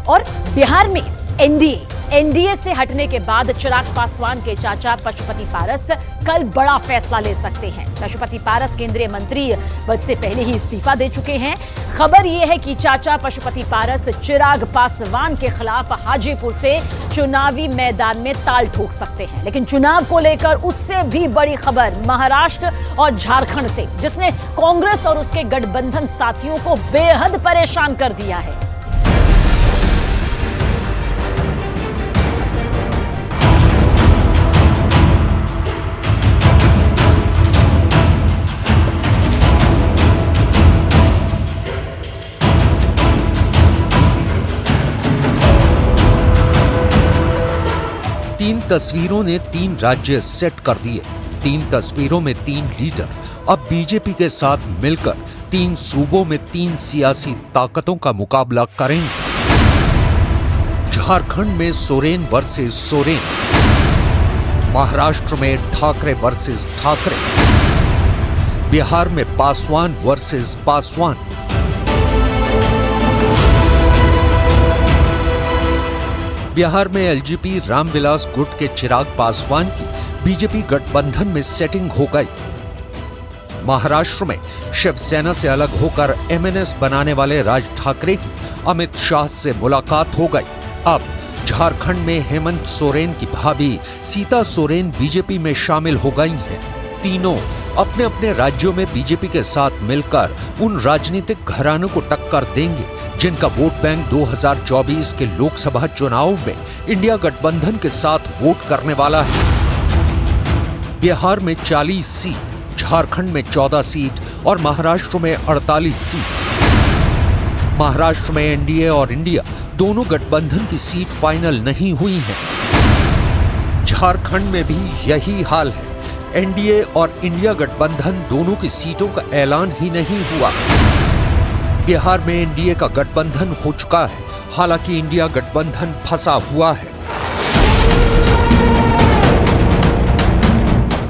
और बिहार में एनडीए से हटने के बाद चिराग पासवान के चाचा पशुपति पारस कल बड़ा फैसला ले सकते हैं। पशुपति पारस केंद्रीय मंत्री पद से पहले ही इस्तीफा दे चुके हैं। खबर यह है कि चाचा पशुपति पारस चिराग पासवान के खिलाफ हाजीपुर से चुनावी मैदान में ताल ठोक सकते हैं। लेकिन चुनाव को लेकर उससे भी बड़ी खबर महाराष्ट्र और झारखंड से, जिसने कांग्रेस और उसके गठबंधन साथियों को बेहद परेशान कर दिया है। तीन तस्वीरों ने 3 राज्य सेट कर दिए। 3 तस्वीरों में 3 लीडर अब बीजेपी के साथ मिलकर 3 सूबों में 3 सियासी ताकतों का मुकाबला करेंगे। झारखंड में सोरेन वर्सेस सोरेन, महाराष्ट्र में ठाकरे वर्सेस ठाकरे, बिहार में पासवान वर्सेस पासवान। बिहार में एलजेपी रामविलास गुट के चिराग पासवान की बीजेपी गठबंधन में सेटिंग हो गई। महाराष्ट्र में शिवसेना से अलग होकर एमएनएस बनाने वाले राज ठाकरे की अमित शाह से मुलाकात हो गई। अब झारखंड में हेमंत सोरेन की भाभी सीता सोरेन बीजेपी में शामिल हो गई हैं। तीनों अपने अपने राज्यों में बीजेपी के साथ मिलकर उन राजनीतिक घरानों को टक्कर देंगे जिनका वोट बैंक 2024 के लोकसभा चुनाव में इंडिया गठबंधन के साथ वोट करने वाला है। बिहार में 40 सीट, झारखंड में 14 सीट और महाराष्ट्र में 48 सीट। महाराष्ट्र में एनडीए और इंडिया दोनों गठबंधन की सीट फाइनल नहीं हुई है। झारखंड में भी यही हाल है। एनडीए और इंडिया गठबंधन दोनों की सीटों का ऐलान ही नहीं हुआ। बिहार में एनडीए का गठबंधन हो चुका है, हालांकि इंडिया गठबंधन फंसा हुआ है।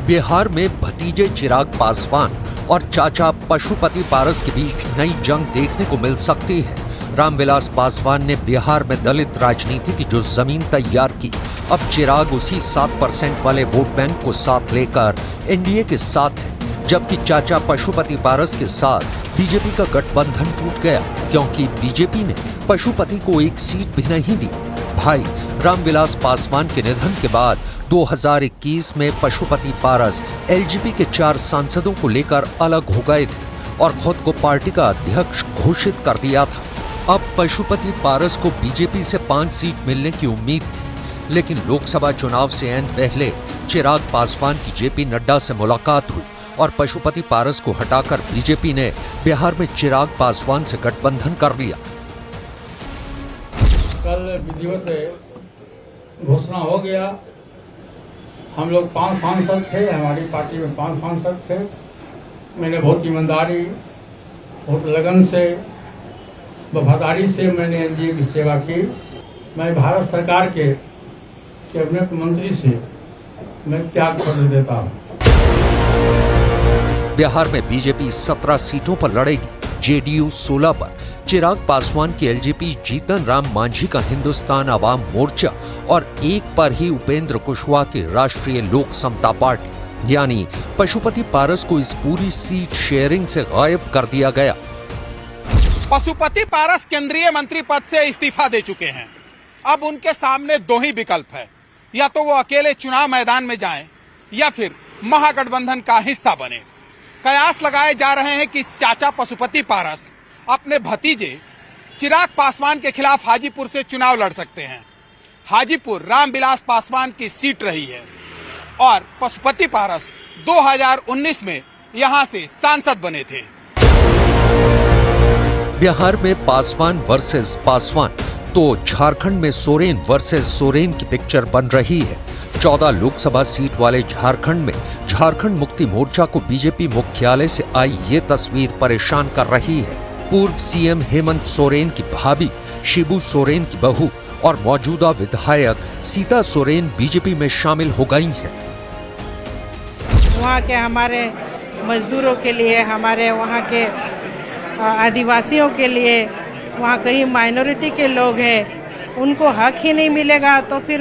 बिहार में भतीजे चिराग पासवान और चाचा पशुपति पारस के बीच नई जंग देखने को मिल सकती है। रामविलास पासवान ने बिहार में दलित राजनीति की जो जमीन तैयार की, अब चिराग उसी 7% वाले वोट बैंक को साथ लेकर एनडीए के साथ है, जबकि चाचा पशुपति पारस के साथ बीजेपी का गठबंधन टूट गया क्योंकि बीजेपी ने पशुपति को एक सीट भी नहीं दी। भाई रामविलास पासवान के निधन के बाद 2021 में पशुपति पारस एलजेपी के 4 सांसदों को लेकर अलग हो गए थे और खुद को पार्टी का अध्यक्ष घोषित कर दिया था। अब पशुपति पारस को बीजेपी से 5 सीट मिलने की उम्मीद थी, लेकिन लोकसभा चुनाव से ऐन पहले चिराग पासवान की जेपी नड्डा से मुलाकात हुई और पशुपति पारस को हटाकर बीजेपी ने बिहार में चिराग पासवान से गठबंधन कर लिया। कल विधिवत घोषणा हो गया। हम लोग 5 सांसद थे, हमारी पार्टी में 5 सांसद थे। मैंने बहुत ईमानदारी, बहुत लगन से, वफादारी से मैंने एनडीए की सेवा की। मैं भारत सरकार के कैबिनेट मंत्री से मैं त्याग पत्र देता हूँ। बिहार में बीजेपी 17 सीटों पर लड़ेगी, जेडीयू 16 पर, चिराग पासवान की एलजेपी जीतन राम मांझी का हिंदुस्तान आवाम मोर्चा और 1 पर ही उपेंद्र कुशवाहा की राष्ट्रीय लोक समता पार्टी। यानी पशुपति पारस को इस पूरी सीट शेयरिंग से गायब कर दिया गया। पशुपति पारस केंद्रीय मंत्री पद से इस्तीफा दे चुके हैं। अब उनके सामने 2 ही विकल्प है, या तो वो अकेले चुनाव मैदान में जाएं या फिर महागठबंधन का हिस्सा बने। कयास लगाए जा रहे हैं कि चाचा पशुपति पारस अपने भतीजे चिराग पासवान के खिलाफ हाजीपुर से चुनाव लड़ सकते हैं। हाजीपुर रामविलास पासवान की सीट रही है और पशुपति पारस 2019 में यहां से सांसद बने थे। बिहार में पासवान वर्सेस पासवान, तो झारखंड में सोरेन वर्सेस सोरेन की पिक्चर बन रही है। 14 लोकसभा सीट वाले झारखंड में झारखंड मुक्ति मोर्चा को बीजेपी मुख्यालय से आई ये तस्वीर परेशान कर रही है। पूर्व सीएम हेमंत सोरेन की भाभी शिबू सोरेन की बहू और मौजूदा विधायक सीता सोरेन बीजेपी में शामिल हो गई हैं। वहाँ के हमारे मजदूरों के लिए, हमारे वहाँ के आदिवासियों के लिए, वहाँ कई माइनॉरिटी के लोग हैं, उनको हक ही नहीं मिलेगा तो फिर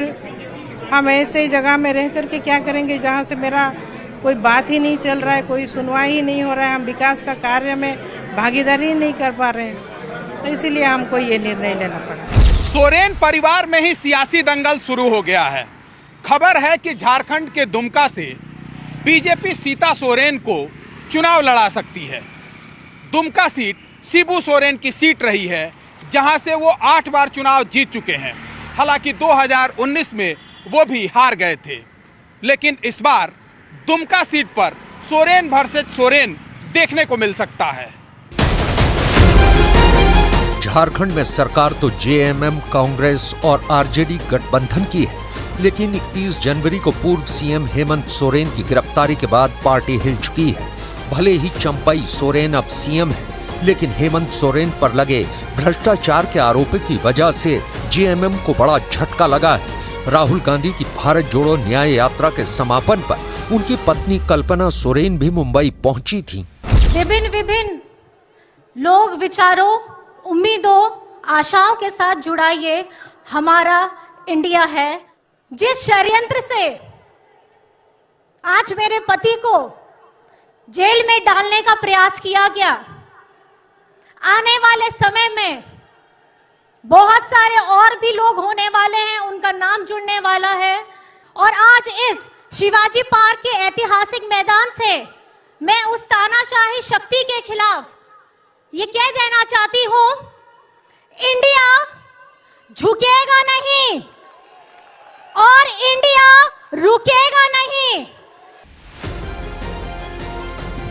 हम ऐसे जगह में रह करके क्या करेंगे जहाँ से मेरा कोई बात ही नहीं चल रहा है, कोई सुनवाई ही नहीं हो रहा है, हम विकास का कार्य में भागीदारी नहीं कर पा रहे हैं। तो इसीलिए हमको ये निर्णय लेना पड़ा। सोरेन परिवार में ही सियासी दंगल शुरू हो गया है। खबर है कि झारखंड के दुमका से बीजेपी सीता सोरेन को चुनाव लड़ा सकती है। दुमका सीट शिबू सोरेन की सीट रही है, जहां से वो 8 बार चुनाव जीत चुके हैं। हालांकि 2019 में वो भी हार गए थे, लेकिन इस बार दुमका सीट पर सोरेन वर्सेस सोरेन देखने को मिल सकता है। झारखंड में सरकार तो जेएमएम, कांग्रेस और आरजेडी गठबंधन की है, लेकिन 31 जनवरी को पूर्व सीएम हेमंत सोरेन की गिरफ्तारी के बाद पार्टी हिल चुकी है। भले ही चंपई सोरेन अब सीएम है, लेकिन हेमंत सोरेन पर लगे भ्रष्टाचार के आरोपों की वजह से जेएमएम को बड़ा झटका लगा है। राहुल गांधी की भारत जोड़ो न्याय यात्रा के समापन पर उनकी पत्नी कल्पना सोरेन भी मुंबई पहुंची थी। विभिन्न लोग विचारों, उम्मीदों, आशाओं के साथ जुड़ा ये हमारा इंडिया है। जिस षड्यंत्र से आज मेरे पति को जेल में डालने का प्रयास किया गया, आने वाले समय में बहुत सारे और भी लोग होने वाले हैं, उनका नाम जुड़ने वाला है। और आज इस शिवाजी पार्क के ऐतिहासिक मैदान से मैं उस तानाशाही शक्ति के खिलाफ ये कह देना चाहती हूं, इंडिया झुकेगा नहीं और इंडिया रुकेगा नहीं।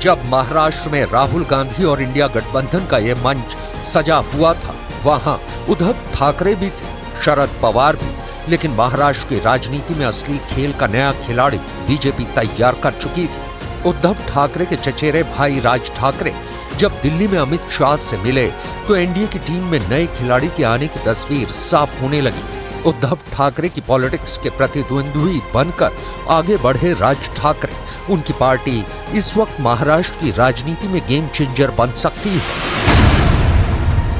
जब महाराष्ट्र में राहुल गांधी और इंडिया गठबंधन का यह मंच सजा हुआ था, वहां उद्धव ठाकरे भी थे, शरद पवार भी, लेकिन महाराष्ट्र की राजनीति में असली खेल का नया खिलाड़ी बीजेपी तैयार कर चुकी थी। उद्धव ठाकरे के चचेरे भाई राज ठाकरे जब दिल्ली में अमित शाह से मिले तो एनडीए की टीम में नए खिलाड़ी के आने की तस्वीर साफ होने लगी। उद्धव ठाकरे की पॉलिटिक्स के प्रतिद्वंद्वी बनकर आगे बढ़े राज ठाकरे, उनकी पार्टी इस वक्त महाराष्ट्र की राजनीति में गेम चेंजर बन सकती है।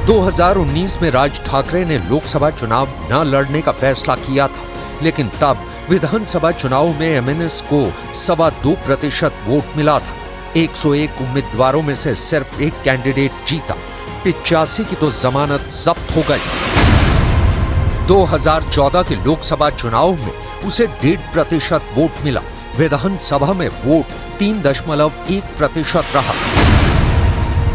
2019 में राज ठाकरे ने लोकसभा चुनाव न लड़ने का फैसला किया था, लेकिन तब विधानसभा चुनाव में एमएनएस को 2.25% वोट मिला था। 101 उम्मीदवारों में से सिर्फ एक कैंडिडेट जीता। 85 की तो जमानत जब्त हो गई। 2014 के लोकसभा चुनाव में उसे 1.5% वोट मिला। विधानसभा में वोट 3.1% रहा।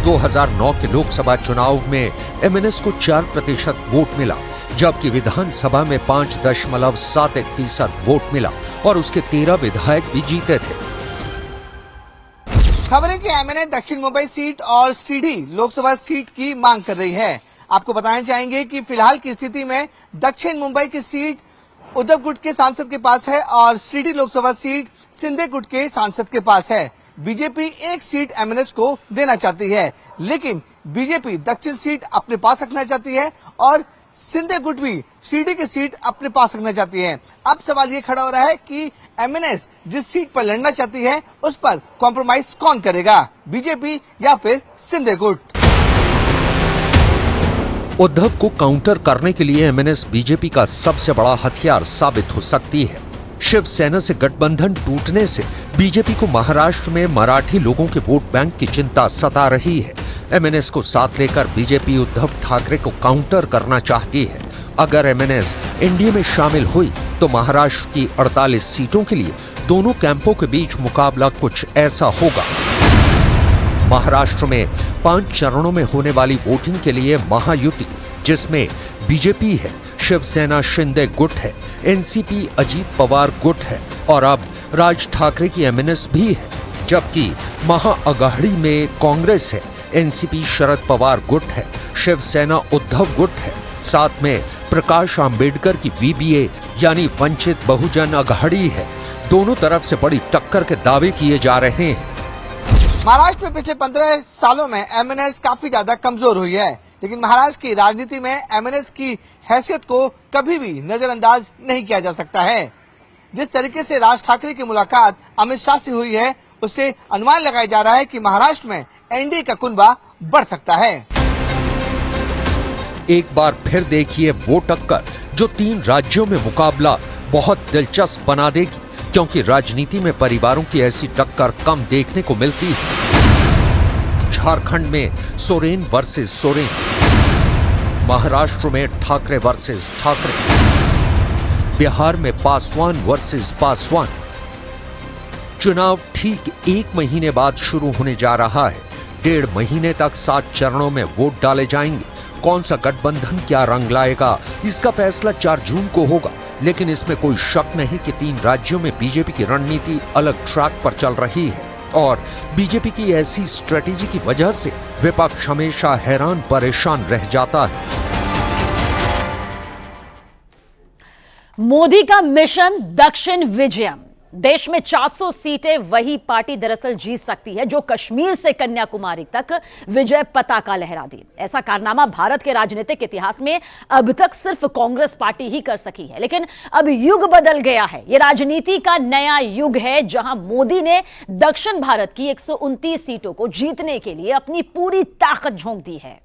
2009 के लोकसभा चुनाव में एमएनएस को 4% वोट मिला, जबकि विधानसभा में 5.71% वोट मिला और उसके 13 विधायक भी जीते थे। खबरें कि एमएनएस दक्षिण मुंबई सीट और सीडी लोकसभा सीट की मांग कर रही है। आपको बताना चाहेंगे कि फिलहाल की स्थिति में दक्षिण मुंबई की सीट उद्धव गुट के सांसद के पास है और सीडी लोकसभा सीट शिंदे गुट के सांसद के पास है। बीजेपी एक सीट एमएनएस को देना चाहती है, लेकिन बीजेपी दक्षिण सीट अपने पास रखना चाहती है और शिंदे गुट भी सीडी की सीट अपने पास रखना चाहती है। अब सवाल ये खड़ा हो रहा है कि एमएनएस जिस सीट पर लड़ना चाहती है उस पर कॉम्प्रोमाइज कौन करेगा, बीजेपी या फिर शिंदे गुट। उद्धव को काउंटर करने के लिए एमएनएस बीजेपी का सबसे बड़ा हथियार साबित हो सकती है। शिवसेना से गठबंधन टूटने से बीजेपी को महाराष्ट्र में मराठी लोगों के वोट बैंक की चिंता सता रही है। एमएनएस को साथ लेकर बीजेपी उद्धव ठाकरे को काउंटर करना चाहती है। अगर एमएनएस एनडीए में शामिल हुई तो महाराष्ट्र की 48 सीटों के लिए दोनों कैंपों के बीच मुकाबला कुछ ऐसा होगा। महाराष्ट्र में 5 चरणों में होने वाली वोटिंग के लिए महायुति, जिसमें बीजेपी है, शिवसेना शिंदे गुट है, एनसीपी अजीत पवार गुट है और अब राज ठाकरे की एमएनएस भी है, जबकि महाअघाड़ी में कांग्रेस है, एनसीपी शरद पवार गुट है, शिवसेना उद्धव गुट है, साथ में प्रकाश आंबेडकर की वीबीए यानी वंचित बहुजन अघाड़ी है। दोनों तरफ से बड़ी टक्कर के दावे किए जा रहे हैं। महाराष्ट्र में पिछले 15 सालों में एमएनएस काफी ज्यादा कमजोर हुई है, लेकिन महाराष्ट्र की राजनीति में एमएनएस की हैसियत को कभी भी नजरअंदाज नहीं किया जा सकता है। जिस तरीके से राज ठाकरे की मुलाकात अमित शाह से हुई है, उससे अनुमान लगाया जा रहा है कि महाराष्ट्र में एनडीए का कुनबा बढ़ सकता है। एक बार फिर देखिए वो टक्कर जो 3 राज्यों में मुकाबला बहुत दिलचस्प बना देगी, क्योंकि राजनीति में परिवारों की ऐसी टक्कर कम देखने को मिलती है। झारखंड में सोरेन वर्सेस सोरेन, महाराष्ट्र में ठाकरे वर्सेस ठाकरे, बिहार में पासवान वर्सेस पासवान। चुनाव ठीक 1 महीने बाद शुरू होने जा रहा है। 1.5 महीने तक 7 चरणों में वोट डाले जाएंगे। कौन सा गठबंधन क्या रंग लाएगा, इसका फैसला 4 जून को होगा। लेकिन इसमें कोई शक नहीं कि 3 राज्यों में बीजेपी की रणनीति अलग ट्रैक पर चल रही है और बीजेपी की ऐसी स्ट्रेटेजी की वजह से विपक्ष हमेशा हैरान परेशान रह जाता है। मोदी का मिशन दक्षिण विजयम। देश में 400 सीटें वही पार्टी दरअसल जीत सकती है जो कश्मीर से कन्याकुमारी तक विजय पताका लहरा दी। ऐसा कारनामा भारत के राजनीतिक इतिहास में अब तक सिर्फ कांग्रेस पार्टी ही कर सकी है। लेकिन अब युग बदल गया है। यह राजनीति का नया युग है जहां मोदी ने दक्षिण भारत की 129 सीटों को जीतने के लिए अपनी पूरी ताकत झोंक दी है।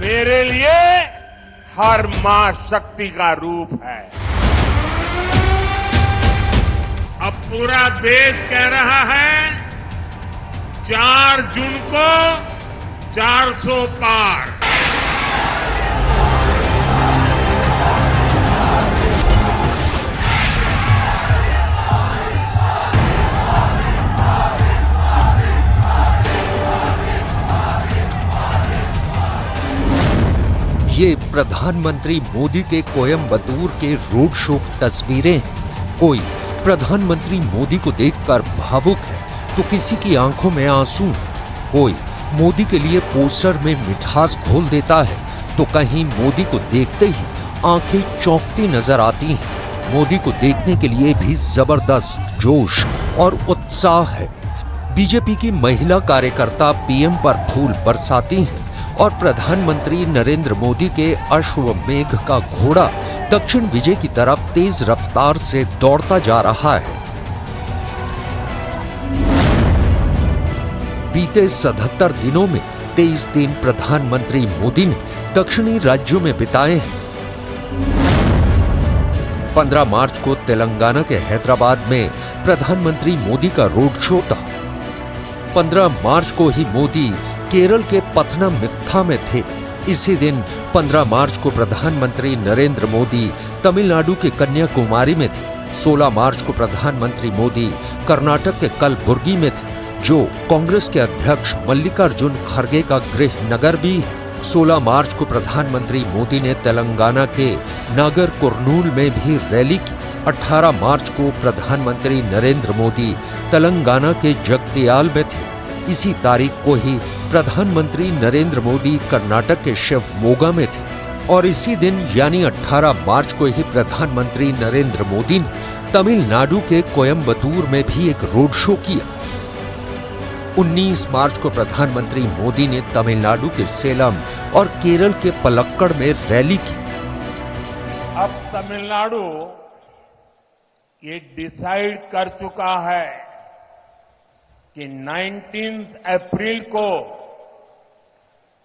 मेरे लिए हर मां शक्ति का रूप है। अब पूरा देश कह रहा है 4 जून को 400 पार। ये प्रधानमंत्री मोदी के कोयम्बटूर के रोड शो की तस्वीरें हैं। कोई प्रधानमंत्री मोदी को देखकर भावुक है तो किसी की आंखों में आंसू है। कोई मोदी के लिए पोस्टर में मिठास घोल देता है तो कहीं मोदी को देखते ही आंखें चौंकती नजर आती हैं। मोदी को देखने के लिए भी जबरदस्त जोश और उत्साह है। बीजेपी की महिला कार्यकर्ता पीएम पर फूल बरसाती हैं और प्रधानमंत्री नरेंद्र मोदी के अश्वमेघ का घोड़ा दक्षिण विजय की तरफ तेज रफ्तार से दौड़ता जा रहा है। बीते 77 दिनों में 23 दिन प्रधानमंत्री मोदी ने दक्षिणी राज्यों में बिताए हैं। 15 मार्च को तेलंगाना के हैदराबाद में प्रधानमंत्री मोदी का रोड शो था। 15 मार्च को ही मोदी केरल के पथनमथिट्टा में थे। इसी दिन 15 मार्च को प्रधानमंत्री नरेंद्र मोदी तमिलनाडु के कन्याकुमारी में थे। 16 मार्च को प्रधानमंत्री मोदी कर्नाटक के कलबुर्गी में थे, जो कांग्रेस के अध्यक्ष मल्लिकार्जुन खड़गे का गृह नगर भी है। 16 मार्च को प्रधानमंत्री मोदी ने तेलंगाना के नागर कुर्नूल में भी रैली की। 18 मार्च को प्रधानमंत्री नरेंद्र मोदी तेलंगाना के जगतियाल में थे। इसी तारीख को ही प्रधानमंत्री नरेंद्र मोदी कर्नाटक के शिवमोगा में थे और इसी दिन यानी 18 मार्च को ही प्रधानमंत्री नरेंद्र मोदी ने तमिलनाडु के कोयम्बटूर में भी एक रोड शो किया। 19 मार्च को प्रधानमंत्री मोदी ने तमिलनाडु के सेलम और केरल के पलक्कड़ में रैली की। अब तमिलनाडु ये डिसाइड कर चुका है कि 19 अप्रैल को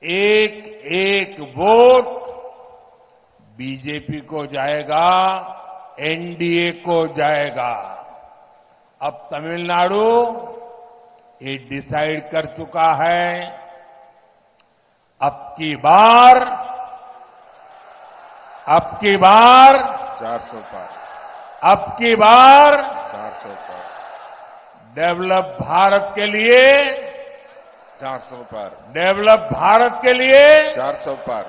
एक वोट बीजेपी को जाएगा, एनडीए को जाएगा। अब तमिलनाडु ये डिसाइड कर चुका है अब की बार 400 पार, अब की बार 400 पार, डेवलप भारत के लिए 400 पार, डेवलप भारत के लिए 400 पार,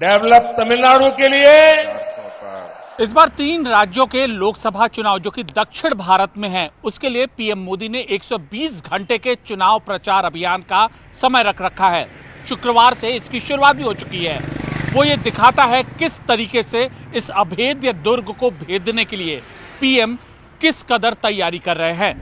डेवलप तमिलनाडु के लिए 400 पार। इस बार 3 राज्यों के लोकसभा चुनाव जो कि दक्षिण भारत में हैं, उसके लिए पीएम मोदी ने 120 घंटे के चुनाव प्रचार अभियान का समय रख रखा है। शुक्रवार से इसकी शुरुआत भी हो चुकी है। वो ये दिखाता है किस तरीके से इस अभेद्य दुर्ग को भेदने के लिए पीएम किस कदर तैयारी कर रहे हैं।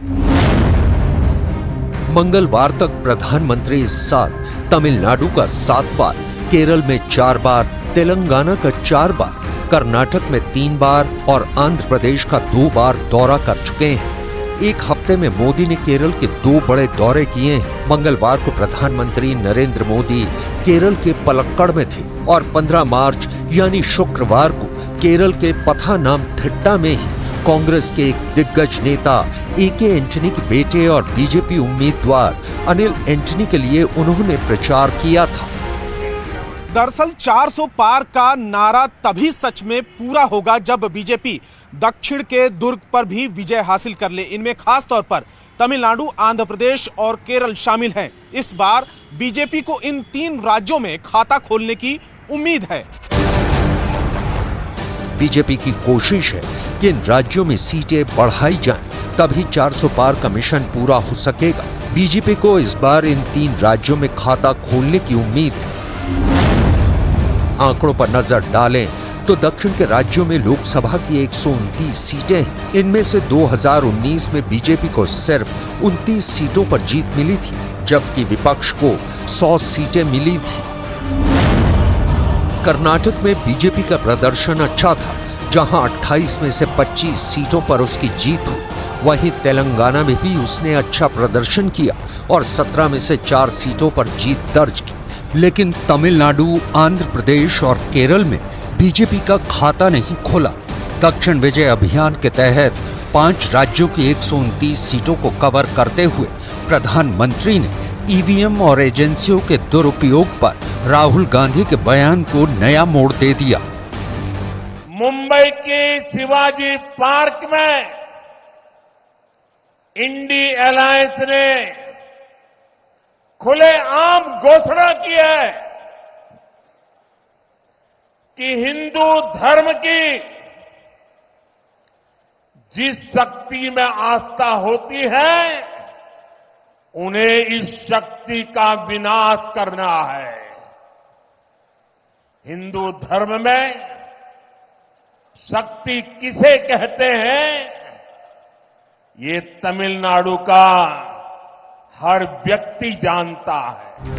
मंगलवार तक प्रधानमंत्री इस साल तमिलनाडु का 7 बार, केरल में 4 बार, तेलंगाना का 4 बार, कर्नाटक में 3 बार और आंध्र प्रदेश का 2 बार दौरा कर चुके हैं। एक हफ्ते में मोदी ने केरल के 2 बड़े दौरे किए हैं। मंगलवार को प्रधानमंत्री नरेंद्र मोदी केरल के पलक्कड़ में थे और 15 मार्च यानी शुक्रवार को केरल के पथानामथिट्टा में ही कांग्रेस के एक दिग्गज नेता ए.के. एंटनी के बेटे और बीजेपी उम्मीदवार अनिल एंटनी के लिए उन्होंने प्रचार किया था। दरअसल 400 पार का नारा तभी सच में पूरा होगा जब बीजेपी दक्षिण के दुर्ग पर भी विजय हासिल कर ले। इनमें खास तौर पर तमिलनाडु, आंध्र प्रदेश और केरल शामिल हैं। इस बार बीजेपी को इन 3 राज्यों में खाता खोलने की उम्मीद है। बीजेपी की कोशिश है कि इन राज्यों में सीटें बढ़ाई जाएं, तभी 400 पार का मिशन पूरा हो सकेगा। बीजेपी को इस बार इन 3 राज्यों में खाता खोलने की उम्मीद है। आंकड़ों पर नजर डालें तो दक्षिण के राज्यों में लोकसभा की 129 सीटें हैं। इनमें से 2019 में बीजेपी को सिर्फ 29 सीटों पर जीत मिली थी, जबकि विपक्ष को 100 सीटें मिली थी। कर्नाटक में बीजेपी का प्रदर्शन अच्छा था, जहां 28 में से 25 सीटों पर उसकी जीत हुई। वहीं तेलंगाना में भी उसने अच्छा प्रदर्शन किया और 17 में से 4 सीटों पर जीत दर्ज की। लेकिन तमिलनाडु, आंध्र प्रदेश और केरल में बीजेपी का खाता नहीं खोला। दक्षिण विजय अभियान के तहत 5 राज्यों की 129 सीटों को कवर करते हुए प्रधानमंत्री ने ईवीएम और एजेंसियों के दुरुपयोग पर राहुल गांधी के बयान को नया मोड़ दे दिया। मुंबई के शिवाजी पार्क में इंडी अलायंस ने खुलेआम घोषणा की है कि हिंदू धर्म की जिस शक्ति में आस्था होती है, उन्हें इस शक्ति का विनाश करना है। हिंदू धर्म में शक्ति किसे कहते हैं, ये तमिलनाडु का हर व्यक्ति जानता है।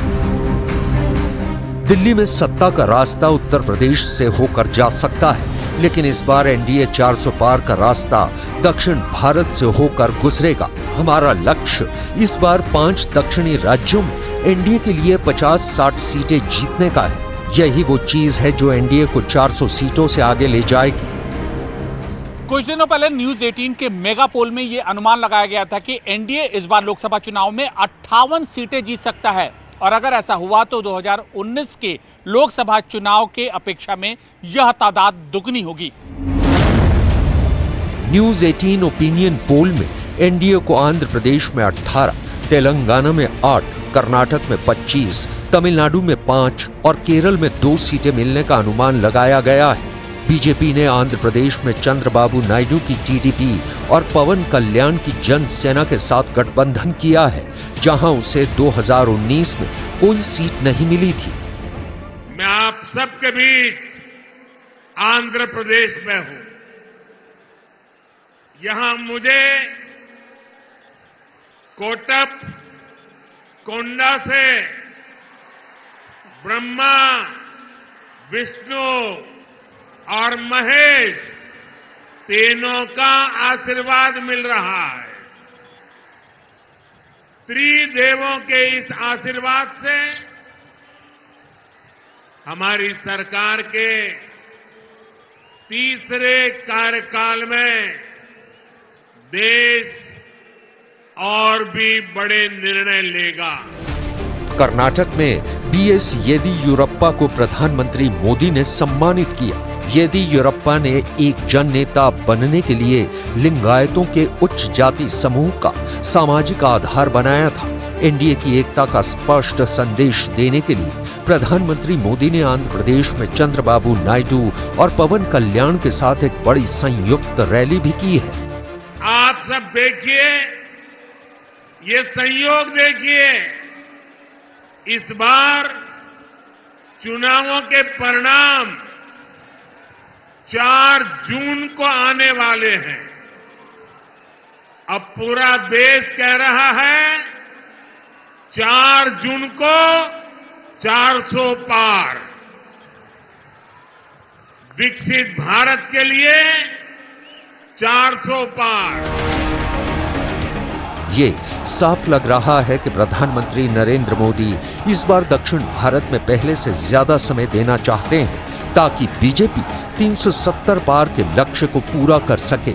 दिल्ली में सत्ता का रास्ता उत्तर प्रदेश से होकर जा सकता है, लेकिन इस बार एनडीए 400 पार का रास्ता दक्षिण भारत से होकर गुजरेगा। हमारा लक्ष्य इस बार 5 दक्षिणी राज्यों में एनडीए के लिए 50-60 सीटें जीतने का है। यही वो चीज है जो एनडीए को 400 सीटों से आगे ले जाएगी। कुछ दिनों पहले न्यूज 18 के मेगा पोल में यह अनुमान लगाया गया था कि एनडीए इस बार लोकसभा चुनाव में 58 सीटें जीत सकता है, और अगर ऐसा हुआ तो 2019 के लोकसभा चुनाव के अपेक्षा में यह तादाद दुगनी होगी। न्यूज 18 ओपिनियन पोल में एनडीए को आंध्र प्रदेश में 18, तेलंगाना में 8, कर्नाटक में 25, तमिलनाडु में 5 और केरल में 2 सीटें मिलने का अनुमान लगाया गया है। बीजेपी ने आंध्र प्रदेश में चंद्रबाबू नायडू की टीडीपी और पवन कल्याण की जनसेना के साथ गठबंधन किया है, जहां उसे 2019 में कोई सीट नहीं मिली थी। मैं आप सबके बीच आंध्र प्रदेश में हूं। यहां मुझे कोटप, कोंडा से ब्रह्मा, विष्णु और महेश तीनों का आशीर्वाद मिल रहा है। त्रिदेवों के इस आशीर्वाद से हमारी सरकार के तीसरे कार्यकाल में देश और भी बड़े निर्णय लेगा। कर्नाटक में बीएस येदियुरप्पा को प्रधानमंत्री मोदी ने सम्मानित किया। येदियुरप्पा ने एक जननेता बनने के लिए लिंगायतों के उच्च जाति समूह का सामाजिक आधार बनाया था। एनडीए की एकता का स्पष्ट संदेश देने के लिए प्रधानमंत्री मोदी ने आंध्र प्रदेश में चंद्रबाबू नायडू और पवन कल्याण के साथ एक बड़ी संयुक्त रैली भी की है। आप सब देखिए, ये संयोग देखिए, इस बार चुनावों के परिणाम 4 जून को आने वाले हैं। अब पूरा देश कह रहा है 4 जून को 400 पार। विकसित भारत के लिए 400 पार। ये साफ लग रहा है कि प्रधानमंत्री नरेंद्र मोदी इस बार दक्षिण भारत में पहले से ज्यादा समय देना चाहते हैं ताकि बीजेपी 370 पार के लक्ष्य को पूरा कर सके।